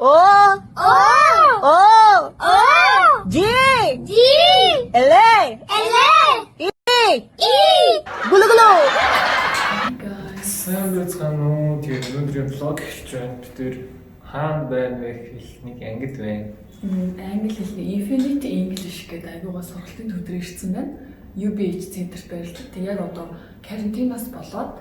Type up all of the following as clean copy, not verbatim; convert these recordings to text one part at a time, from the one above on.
O. O. G. L. E. Гүлгүлөө. Сайн байцгаана уу? Тэгээд өнөөдрийн влог эхэлж байна. Бид тэр хаана байна вэ гэхэл нэг ангид байна. Англи хэлний Infinity English гэдэг аюугаа сургалтын төдөр ирсэн байна. UBH центрт байрлал. Тэг яг одоо карантинаас болоод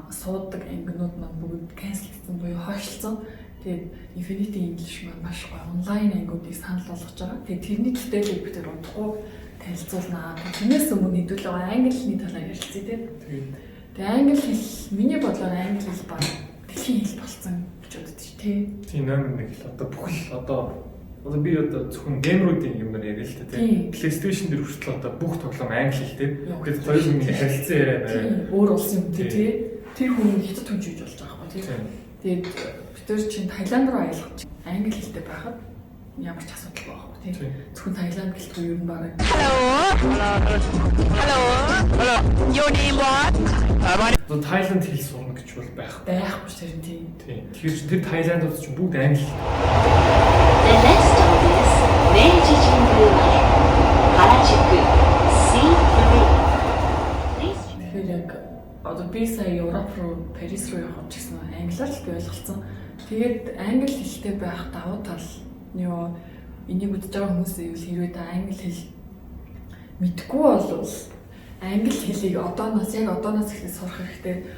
суудаг ангинууд маань бүгд канселдсан буюу хойшлцсан. Тэгээд Infinity English маань маш гоё онлайн ангиудыг санал болгож байгаа. Тэгээд тэрний төлөөлөл бид тэр удахгүй танилцуулнаа. Тэрнээс өмнө хэдүүлээ англи хэлний талаар ярилцъя тийм. Тэгээд англи хэл миний бодлоор англи хэл баг дэлхийн хэл болсон гэж боддоо тий. Тийм номер нэг л одоо бүхэл одоо би одоо зөвхөн геймруудын юмар яриа л та тийм. PlayStation дээр хүртэл одоо бүх тоглоом англи хэл тийм. Тэгээд хоёр хүний харилцан яриа байна. Өөр улсын юм тий. Тэр хүн хятад хүн жиж болж байгаа байхгүй тий. Тэгээд бид чинь Таиланд руу аялах чинь англи хэлтэй байхад ямар ч асуудал байхгүй тий. Зөвхөн Таиланд гэлтгүй юу юм байна. Hello. Your name what? Одоо Таиланд хэл сурна гэж бол байхгүй ш тэр тийм. Тэгэхээр тэр Таиландууд ч бүгд англи. The next stop is Meiji-Jingu Line, Harajuku, C3. Тэгэхээр яг одоо би сая Европ руу Парис руу явах гэсэн англиар л би ойлголцсон. Тэгээд англи хэлтэй байх давуу тал нь энийг үзэж байгаа хүмүүсээ хэрвээ та англи хэл мэдгүй бол англи хэлийг одооноос эхлээд сурах хэрэгтэй.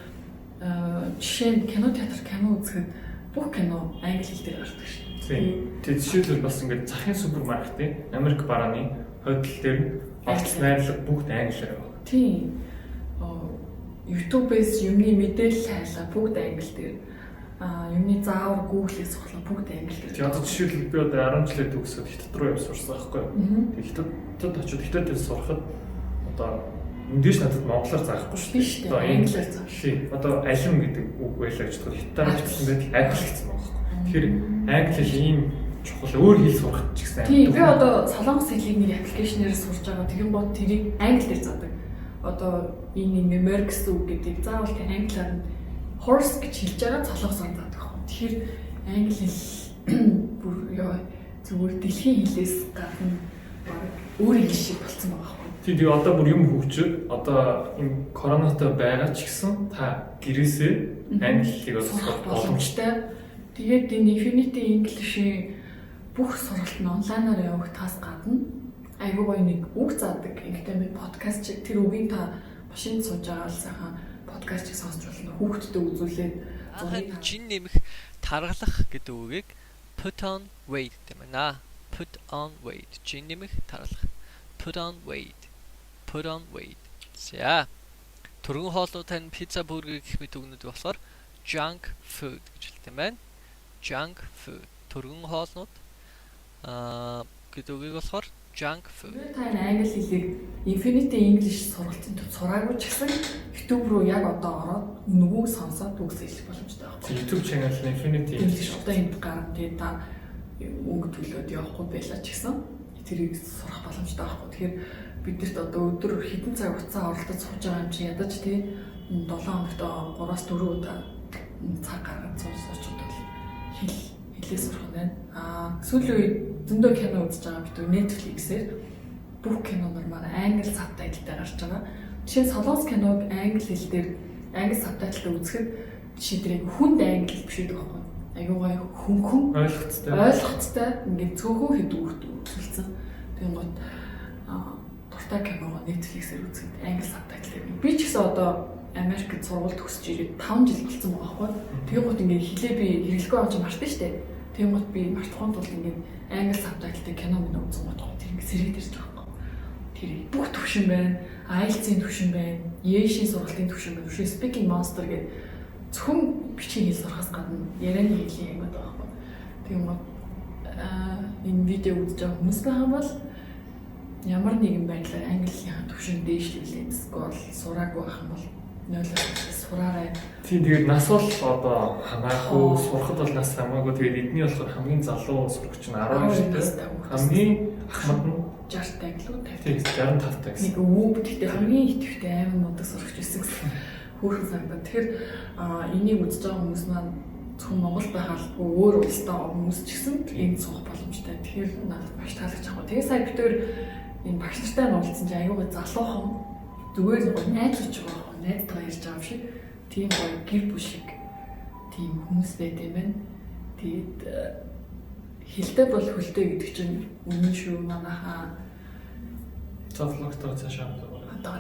Жишээ нь кино театр кино үзэхэд бүх кино англи хэлээр гардаг шүү. Тэгээд жишээлбэл бас ингээд захын супермаркетын Америк барааны хойдол дээр олц найрлага бүгд англиар байна. Тийм. YouTube-ээс юмны мэдээлэл хайлаа бүгд англи дээр. Юмны заавар Google-ээс суглаа бүгд англи дээр. Тэгээд одоо жишээлбэл би одоо 10 жилээ төгсөөд хятад руу явж сурсан байхгүй юу? Тэгээд хятад очиод хятадээс сурахад одоо мэдээж надад монголоор заахгүй шүү дээ. Одоо англиар заах. Тийм. Одоо алим гэдэг үг байлаа гэж бодоход хятадаар бичсэн байдаг адил гэсэн байгаа байхгүй. Тэгэхээр англи хэл ийм чухал өөр хэл сурах ч гэсэн тийм. Би одоо солонгос хэлийг нэг аппликейшнээр сурж байгаа. Тэгэн бод тэрийг англиар заадаг. Одоо энэ memory гэсэн үг гэдэг заавал тийм англиар нь horse гэж хэлж байгаа солонгосоор заадаг байхгүй. Тэгэхээр англи хэл бүр зүгээр дэлхийн хэлээс гадна өөр хэл шиг болсон байгаа байхгүй. Тэгээ одоо бүр юм хөгжөөд одоо энэ коронавитой байгаа ч гэсэн та гэрээсээ англи хэлийг сурах боломжтой. Тэгээд энэ Infinity English-ийн бүх сургалт нь онлайнаар явах тас гадна айгүй гоё нэг үг заадаг ингээд подкаст чиг тэр үгийг та машинд сууж байгаа л сайхан подкастыг сонсч болно. Хүүхдтэй үзүүлээд жин нэмэх таргалах гэдэг үгийг put on weight гэмээр наа. Put on weight. Жин нэмэх таргалах. Put on weight. За. Түргэн хоолой тань пицца бургер гэх мэт үгнүүд болохоор junk food гэж хэлдэг юм байна. Junk food. Түргэн хоолнууд гэдэг үгийг болохоор junk food. Та англи хэлийг Infinity English сургалтын төв сураагүй ч гэсэн YouTube руу яг одоо ороод нөгөө сонсоод үгс хэлэх боломжтой байхгүй. YouTube channel Infinity English одоо энд гарна тэгээд та үг төлөөд явахгүй байлаа ч гэсэн тэрийг сурах боломжтой байхгүй. Тэгэхээр биднэрт одоо өдөр хэдэн цаг хугацаа оролдож сууж байгаа юм чи ядаж тий 7 хоногт 3-4 удаа цаг гаргаж сууж удаа хэлээ сурах нь байна. Сүүлийн үед зөндөө кино үзэж байгаа бид Netflix-ээр бүх киноноор маань англи сабтайтлтай гарч байгаа. Жишээ нь солонгос киног англи хэлээр англи сабтайтлтай үзэхэд шийдрийг хүнд англи хэл биш байдаг байхгүй. Аюугай хүн ойлгоцтой ингээд цөөхөн хэд үгт үзүүлсэн. Тэгээд гот дуртай киногоо Netflix-ээр үзэхэд англи сабтайтлтай. Би ч гэсэн одоо Америкт сургууль төгсөж ирээд 5 жил болсон байгаа байхгүй. Тэгээд гот ингээд хэлээ би хэрэглэхгүй авч мартсан шүү дээ. Тэгээд гот би мартахын тулд ингээд англи сабтайтлтай кино минь үзэн гот тэр ингээд сэргээд ирж байгаа байхгүй. Тэр бүх төвшин байна. IELTS-ийн төвшин байна. Яшийн сургалтын төвшин байна. Үшээ Speaking Monster гэдэг зөвхөн бичгийн хэл сурахаас гадна ярианы хэлний юмуд байгаа байхгүй. Тэгээд гот энэ видео үзэж байгаа хүмүүс байгаа бол ямар нэгэн байдлаар англихийн төвшин дээшлүүлээд скол сураагүй байх юм бол 0-аас сураарай. Тийм тэгээд нас бол одоо хамаагүй сурахад бол нас хамаагүй тэгээд эдний болохоор хамгийн залуу сурагч нь 12 настай. Хамгийн ахмад нь 60 таг лүү 50. Тийм 65 таг. Нэг өвөг гэхдээ хамгийн идэвхтэй аймаг муудаг сурагч байсан гэсэн хөөрхөн санагдаа. Тэгэхээр энийг үзэж байгаа хүмүүс маань зөвхөн Монгол байхад өөр улстай хүмүүс ч гэсэн энд суух боломжтой. Тэгэхээр надад маш таалагдж байгаа. Тэгээ сая бид энэ багш нартай уулзсан чинь аюугаа залуухан зүгээр нэг найзлж байгаа. Найзтайгаа ярьж байгаа юм шиг тийм гоё гэр бүл шиг тийм хүмүүс байт юм байна. Тэгээд хилтэй бол хөлтэй гэдэг чинь үнэн шүү манайхаа. За влогтой цаашаа хамтаа. Одоо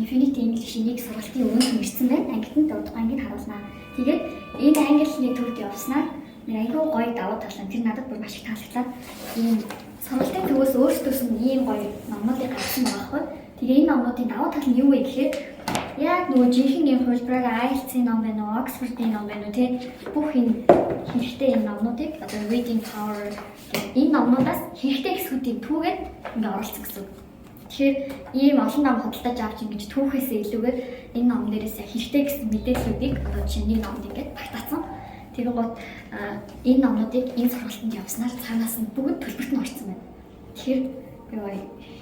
Infinity English-ийг сургалтын өмнө хэмжсэн байна. Ангид дуудахгүй ангид харуулнаа. Тэгээд энэ англи төвд явснаар айгүй гоё давуу тал нь тэр надад бүр маш их таалагдлаа. Ийм сургалтын төвөөс өөрсдөөс нь ийм гоё номнуудыг гаргасан байгаа байхгүй. Тэгээ энэ номнуудын давуу тал нь юу вэ гэхээр яг нөгөө жинхэнэ юм хөлбраа IELTS-ийн ном байна уу, Oxford-ийн ном байна уу те бүх энэ хэрэгтэй энэ номнуудыг одоо reading power гэх энэ номнуудаас хэрэгтэй хэсгүүдийн түүгээд ингээ оруулсан гэсэн. Тэгэхээр ийм олон ном худалдаж авч ингэж түүхээсээ илүүгээр энэ ном дээрээс хэрэгтэй гэсэн мэдээллүүдийг одоо чиний номд ингээд багтаацсан. Тэгээд гот энэ номнуудыг энэ сургалтанд явснаар цаанаас нь бүгд төлбөрт нь орсон байна. Тэгэхээр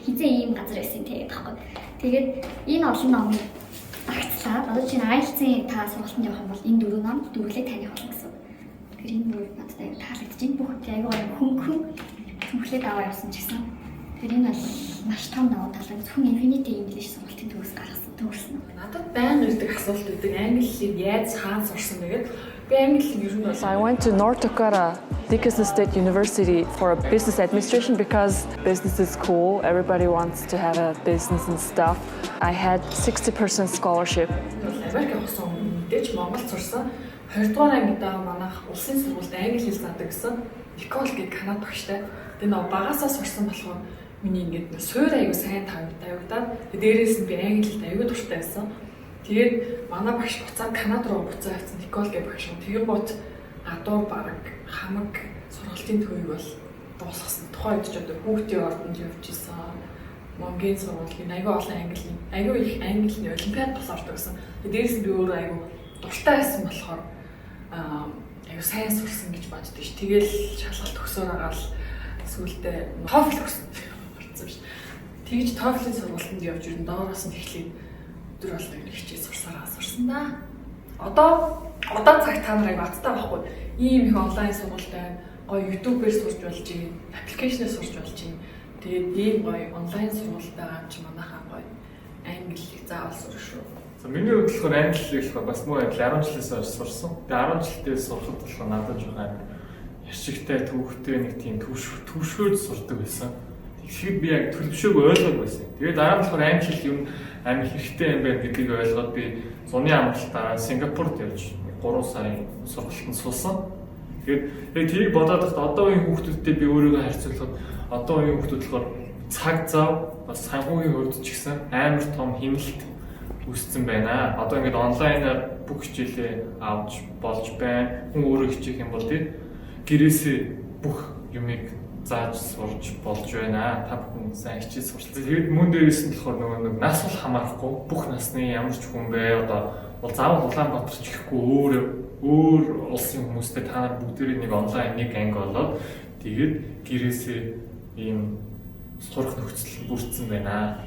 хизээ ийм газар байсан тэгээд таахгүй. Тэгээд энэ олон номыг багцлаад одоо чинь IELTS-ийн та сургалтанд явах юм бол энэ дөрөв ном дөрвөлээ таних болно гэсэн. Тэгэхээр энэ бүр надад аюу таалагдаж байна. Бүгд аюу хөнгөн түнхлээд аваа явсан ч гэсэн. Тэгэхээр энэ бол маш том давуу тал нь зөвхөн Infinity English сургалтын төвөөс гаргасан төгссөн. надад байнга ирдэг асуулт үүдэг англиг яаж хаан сурсан тэгээд би англиг ер нь So I went to North Dakota Dickinson State University for business administration because business is cool. Everybody wants to have a business and stuff. I had 60% scholarship. Америк явсан мэдээж Монголд сурсан 20 дугаар ангидаа манайх улсын сургуульд англи хэл заадаг гэсэн Никол гэх Канада багштай. Тэгээ нөө багасаа сурсан болохоор миний ингээд суур аягүй сайн тавигдаад дээрээс нь би англи хэлд аягүй дуртай байсан. Тэгээд манай багш буцаад Канада руу буцаа авсан Никол гэх багш. Тэгээд гот адуур бараг хамаг сургалтын төвийг бол дуусгасан. Тухайн үед ч одоо хүүхдийн ордонд явж исэн. Монгийн сургуулийн аягүй олон аягүй их английн олимпиад бас ордог гэсэн. Дээрээс нь би өөрөө аягүй дуртай байсан болохоор аягүй сайн сурсан гэж боддог ш. Тэгэл шалгалт төгсөөр агаал сүүлдээ TOEFL өгсөн. Тэгж TOEFL-ийн сургалтанд явж ирэн доороос нь эхлээд өдөр болдог хичээл сурсан да. Одоо цаг та нарыг баттай байхгүй. Ийм их онлайн сургалтай гоё YouTube-ээр сурч болж байгаа, аппликейшнээр сурч болж байгаа. Тэгээд ийм гоё онлайн сургалтай авч манайхаа гоё англиг заавал сурах шүү. За миний хувьд болохоор англиг болохоор бас муу адил 10 жилээс хойш сурсан. Тэгээд 10 жилдээ сурахад болохоор надад жоох амар яшигтай төвхтэй нэг тийм төвшгөөд сурдаг байсан. Тэгэхээр би яг төлөвшөөг ойлгоод байсан. Тэгээд дараа нь болохоор англи хэл юу амар хэрэгтэй юм байна гэдгийг ойлгоод би зуны амралтаараа Сингапурт явж 3 сарын сургалтанд суусан. Тэгээд тийг бодоод байхдаа одоо үеийн хүүхдүүдтэй би өөрийгөө харьцуулахад одоо үеийн хүүхдүүд болохоор цаг зав бас санхүүгийн хувьд ч гэсэн амар том хэмнэлт үүссэн байна. Одоо ингээд онлайнаар бүх хичээлээ авч болж байна. Хүн өөрөө хичээх юм бол тийм гэрээсээ бүх юмыг зааж сурч болж байна. Та бүхэн сайн хичээл сурчлаа. Тэгээд мөн дээрээс нь болохоор нөгөө нэг нас бол хамаарахгүй. Бүх насны ямар ч хүн бэ одоо бол заавал Улаанбаатар ч гэхгүй өөр улсын хүмүүстэй та нар бүгдээрээ нэг онлайн нэг анги болоод тэгээд гэрээсээ ийм сурах нөхцөл бүрдсэн байна.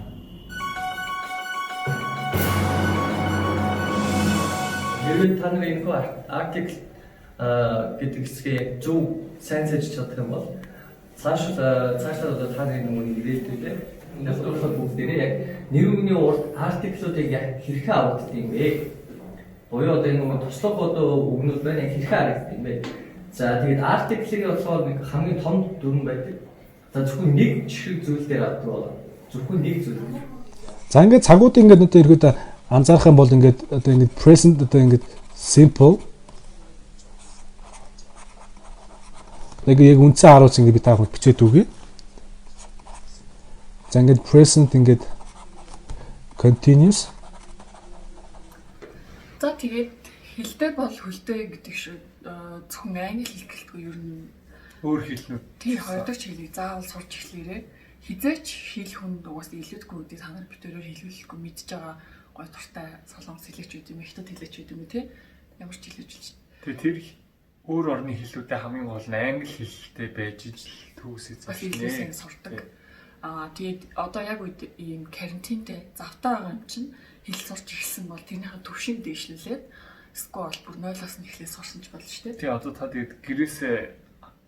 Хэрвээ та нар энэ артикл гэдэг хэсгээ зөв сайн сайжруулж чадах юм бол цаашаа одоо та нарын нөгөө нэрэлтүүдээ нэвтрүүлэх бүгдээрээ яг нэр үгний урд артиклуудыг яг хэрхэн авдаг юм бэ? Боёо одоо энэ нөгөө туслах одоо үгнүүд байна яг хэрхэн харагддаг юм бэ? За тэгээд артиклыг болохоор нэг хамгийн том дүрэн байдаг. За зөвхөн нэг жишг зүйл дээр авдаг бол зөвхөн нэг зүйл. За ингээд цагууд ингээд одоо ирэхэд анзаарах юм бол ингээд одоо ингээд present одоо ингээд simple яг үндсэн харуулж ингээд би та бүхэнд бичээд өгье. За ингээд present ингээд continuous. За тэгээд Хэлтэй бол хөлтэй гэдэг шиг зөвхөн англи хэлэх гэлтгүй ер нь Өөр хэлнүүд. тий хоёр дахь хэлийг заавал сурч эхлээрээ хизээч хэл хүнд угаас илүүдгүй гэдэг та нар битүүрээр хэлүүлэхгүй мэдж байгаа гой туртай солонгос хэлээч үү юм хятад хэлээч үү юм тий ямар ч хэлээч л Тэгээ тэр өөр орны хэллүүдэд хамгийн гол нь англи хэлтэй байж ижил төгсөж бас зааш илүүсэн сурдаг. Тэгээд одоо яг үед ийм карантинтэй завтаа байгаа юм чинь хэл сурч эхэлсэн бол тэрнийхээ төвшин дээшлүүлээд скол бүр 0-аас нь эхлээд сурсан ч болно шүү дээ. тий одоо та тэгээд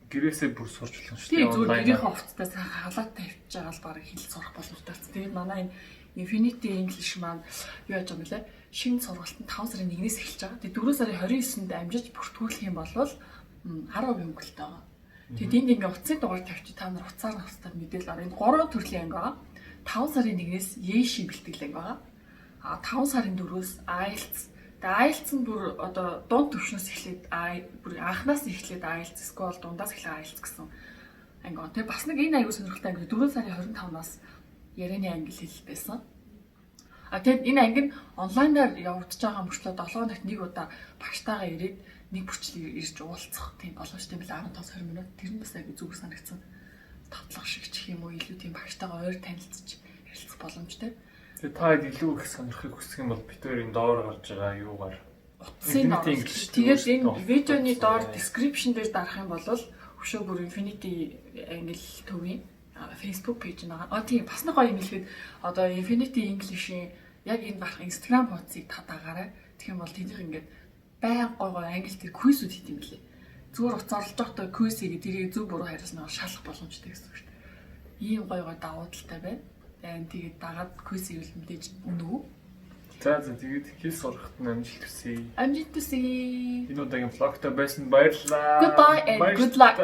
гэрээсээ бүр сурч болно шүү Тийм дээ. зүгээр гэрийнхээ хувцастаа сайхан халаад тавьж байгаа л барыг хэл сурах боломжтой болсон. Тэгээд манай энэ Infinity English маань юу яаж байгаа юм бэ? Шинэ сургалтанд 5 сарын 1-ээс эхэлж байгаа. Тэгээд 4 сарын 29-нд амжиж бүртгүүлэх юм бол 10% өнгөлтэй байгаа. Тэгээд энд ингээ утасны дугаар тавьчих та нар утсаар хастаад мэдээлэл авах. Энд 3 төрлийн анги байгаа. 5 сарын 1-ээс Yeshi бэлтгэл анги байгаа. 5 сарын 4-өөс IELTS. Тэгээд IELTS нь бүр одоо дунд төвшнөөс эхлээд бүр анханаас нь эхлээд IELTS скол дундаас эхлээд IELTS гэсэн анги. Тэгээд бас нэг энэ аягүй сонирхолтой анги 4 сарын 25-наас ярианы англи хэл байсан. Тэгээд энэ анги нь онлайнаар явагдаж байгаа мөрчлөө 7 хоногт нэг удаа багштайгаа ирээд нэг бүрчлэг ирж уулзах тийм боломжтой юм билээ 15-20 минут. Тэр нь бас аягүй зүг санагдсан. Татлах шиг ч юм уу илүү тийм багштайгаа ойр танилцж ярилцах боломжтой. Тэгээ та илүү их сонирхохыг хүсэх юм бол бид хоёрын доор гарч байгаа юугаар Утсын тэгээд энэ видеоны доор description дээр дарах юм бол өшөө бүр Infinity англи төвийн Facebook page байгаа. Тийм бас нэг гоё юм хэлэхэд одоо Infinity English-ийн яг энэ барах Instagram хуудсыг та дагаарай. Тэгэх юм бол тэднийх ингээд баян гой англи тэр quiz-үүд хийх юм билээ. Зүгээр утас орлож байхдаа quiz хийгээд тэрийг зөв буруу хариулснаа шалах боломжтой гэсэн үг шүү дээ. Ийм гоё давуу талтай байна. Тэгээд дагаад quiz хийвэл мэдээж үнэ. За тэгээд хэл сурахт нь амжилт хүсье. Амжилт хүсье. Энэ удаагийн vlogтой байсан баярлалаа. Goodbye and good luck.